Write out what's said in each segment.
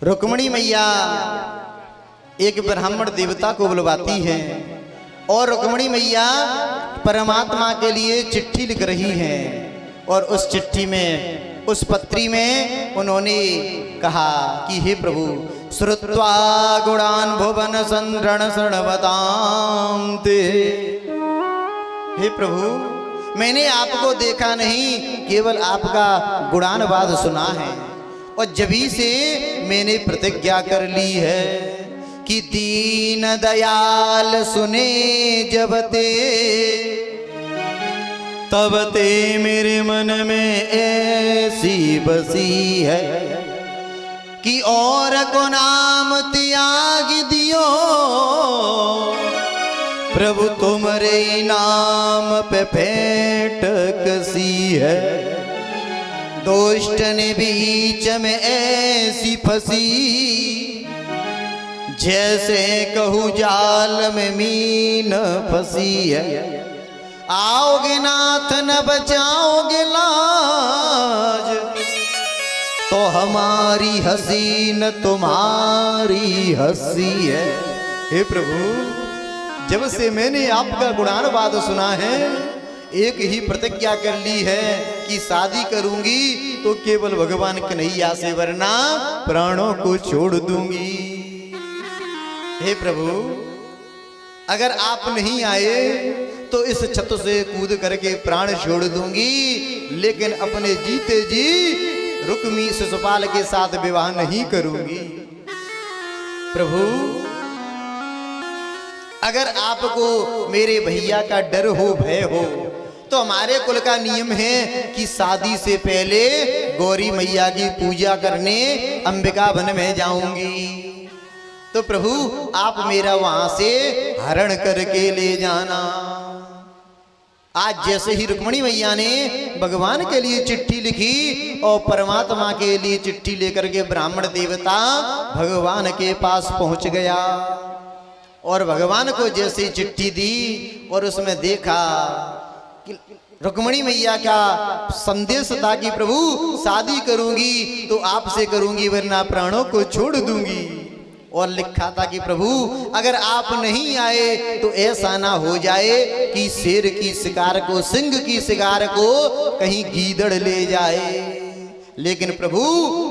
रुक्मिणी मैया एक ब्राह्मण देवता को बुलवाती है और रुक्मिणी मैया परमात्मा के लिए चिट्ठी लिख रही हैं और उस चिट्ठी में, उस पत्री में उन्होंने कहा कि हे प्रभु, श्रुत्वा गुणान भुवन संरण शरणवतां ते। हे प्रभु, मैंने आपको देखा नहीं, केवल आपका गुणानुवाद सुना है और जभी से मैंने प्रतिज्ञा कर ली है कि दीन दयाल सुने जब ते, तब ते मेरे मन में ऐसी बसी है कि और को नाम त्याग दियो, प्रभु तुम्हारे नाम पे भेंट कसी है। दुष्ट ने बीच में ऐसी फंसी, जैसे कहूँ जाल में मीन फंसी है। आओगे नाथ न बचाओगे लाज, तो हमारी हंसी न तुम्हारी हंसी है। हे प्रभु, जब से मैंने आपका गुणानुवाद सुना है, एक ही प्रतिज्ञा कर ली है कि शादी करूंगी तो केवल भगवान कन्हैया से, वरना प्राणों को छोड़ दूंगी। हे प्रभु, अगर आप नहीं आए तो इस छत से कूद करके प्राण छोड़ दूंगी, लेकिन अपने जीते जी रुक्मी शिशुपाल के साथ विवाह नहीं करूंगी। प्रभु, अगर आपको मेरे भैया का डर हो, भय हो, तो हमारे कुल का नियम है कि शादी से पहले गौरी मैया की पूजा करने अंबिका वन में जाऊंगी। तो प्रभु, आप मेरा वहां से हरण करके ले जाना। आज जैसे ही रुक्मिणी मैया ने भगवान के लिए चिट्ठी लिखी और परमात्मा के लिए चिट्ठी लेकर के ब्राह्मण देवता भगवान के पास पहुंच गया और भगवान को जैसे चिट्ठी दी और उसमें देखा कि रुक्मिणी मैया का संदेश था कि प्रभु, शादी करूंगी तो आपसे करूंगी, वरना प्राणों को छोड़ दूंगी। और लिखा था कि प्रभु, अगर आप नहीं आए तो ऐसा ना हो जाए कि शेर की शिकार को, सिंह की शिकार को कहीं गीदड़ ले जाए। लेकिन प्रभु,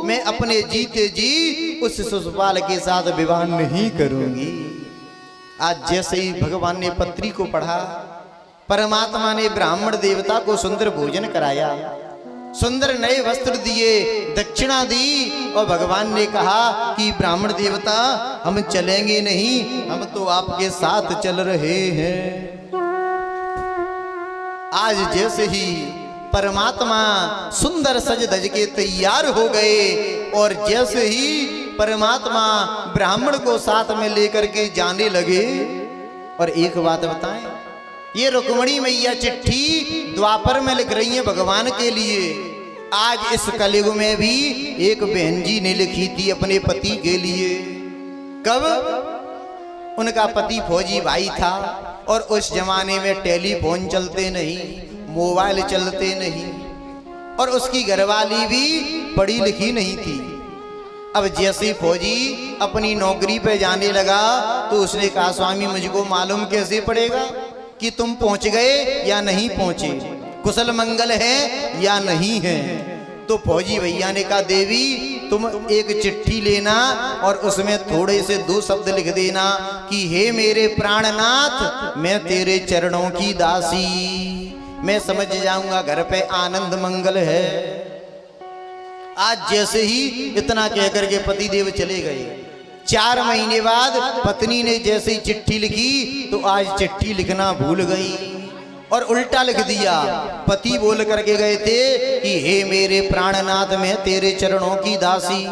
मैं अपने जीते जी उस शिशुपाल के साथ विवाह नहीं करूंगी। आज जैसे ही भगवान ने पत्री को पढ़ा, परमात्मा ने ब्राह्मण देवता को सुंदर भोजन कराया, सुंदर नए वस्त्र दिए, दक्षिणा दी और भगवान ने कहा कि ब्राह्मण देवता, हम चलेंगे नहीं, हम तो आपके साथ चल रहे हैं। आज जैसे ही परमात्मा सुंदर सज धज के तैयार हो गए और जैसे ही परमात्मा ब्राह्मण को साथ में लेकर के जाने लगे। और एक बात बताएं, ये रुक्मिणी मैया चिट्ठी द्वापर में लिख रही है भगवान के लिए। आज इस कलयुग में भी एक बहन जी ने लिखी थी अपने पति के लिए। कब? उनका पति फौजी भाई था और उस जमाने में टेलीफोन चलते नहीं, मोबाइल चलते नहीं और उसकी घरवाली भी पढ़ी लिखी नहीं थी। अब जैसे फौजी अपनी नौकरी पे जाने लगा तो उसने कहा, स्वामी मुझको मालूम कैसे पड़ेगा कि तुम पहुंच गए या नहीं पहुंचे, कुशल मंगल है या नहीं है। तो फौजी भैया ने कहा, देवी तुम एक चिट्ठी लेना और उसमें थोड़े से 2 शब्द लिख देना कि हे मेरे प्राणनाथ, मैं तेरे चरणों की दासी, मैं समझ जाऊंगा घर पे आनंद मंगल है। आज जैसे ही इतना कहकर के पतिदेव चले गए, 4 महीने बाद पत्नी ने जैसे ही चिट्ठी लिखी तो आज चिट्ठी लिखना भूल गई और उल्टा लिख दिया। पति बोल करके गए थे कि हे मेरे प्राणनाथ, मैं तेरे चरणों की दासी।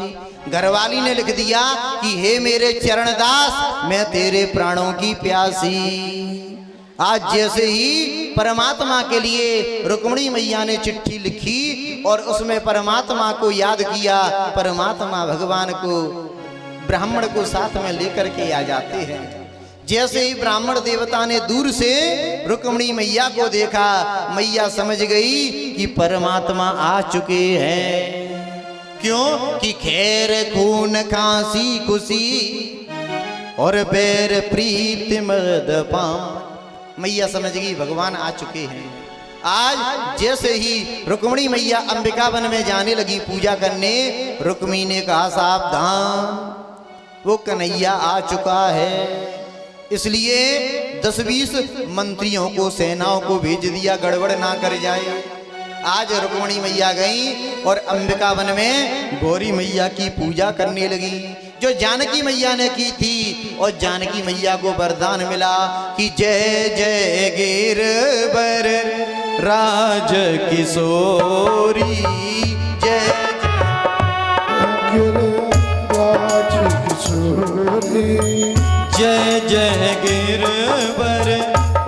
घरवाली ने लिख दिया कि हे मेरे चरणदास, मैं तेरे प्राणों की प्यासी। आज जैसे ही परमात्मा के लिए रुक्मिणी मैया ने चिट्ठी लिखी और उसमें परमात्मा को याद किया, परमात्मा भगवान को, ब्राह्मण को साथ में लेकर के आ जाते हैं। जैसे ही ब्राह्मण देवता ने दूर से रुक्मिणी मैया को देखा, मैया समझ गई कि परमात्मा आ चुके हैं, क्यों कि खैर खून खांसी खुशी और बैर प्रीत मदपान। मैया समझ गई भगवान आ चुके हैं। आज जैसे ही रुक्मिणी मैया अंबिका वन में जाने लगी पूजा करने, रुक्मी ने कहा सावधान, वो कन्हैया आ चुका है। इसलिए 10-20 मंत्रियों को, सेनाओं को भेज दिया, गड़बड़ ना कर जाए। आज रुक्मिणी मैया गई और अंबिका वन में गौरी मैया की पूजा करने लगी, जो जानकी मैया ने की थी। और जानकी मैया को वरदान मिला कि जय जय गिरवर राज किशोरी, जय राज किशोरी, जय जय गिरवर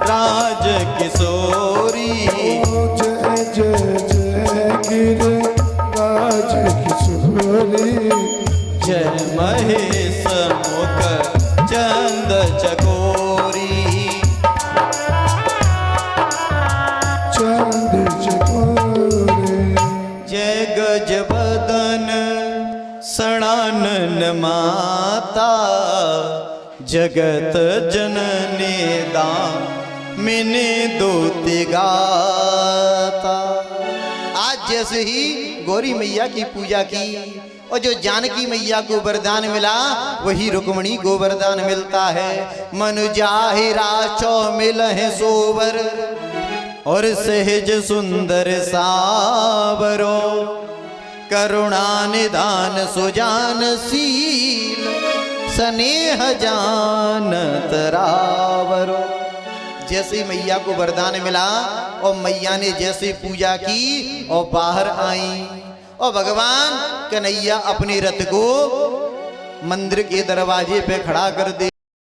राज किशोरी, जय जय जय गिर राज किशोरी, जय महेश मुख चंद चकोरी, चंद चकोरे, जय गजबदन सणानन माता, जगत जननी दामिनी दूति गाता। आज जैसे ही गौरी मैया की पूजा की और जो जानकी मैया को वरदान मिला, वही रुक्मिणी को वरदान मिलता है। मन जाहिरा चौ मिल है सोवर और सहज सुंदर सावरो, करुणा निदान सुजान शील, स्नेह जानत रावरो। जैसे मैया को वरदान मिला और मैया ने जैसे पूजा की और बाहर आई, और भगवान कन्हैया अपने रथ को मंदिर के दरवाजे पे खड़ा कर दे।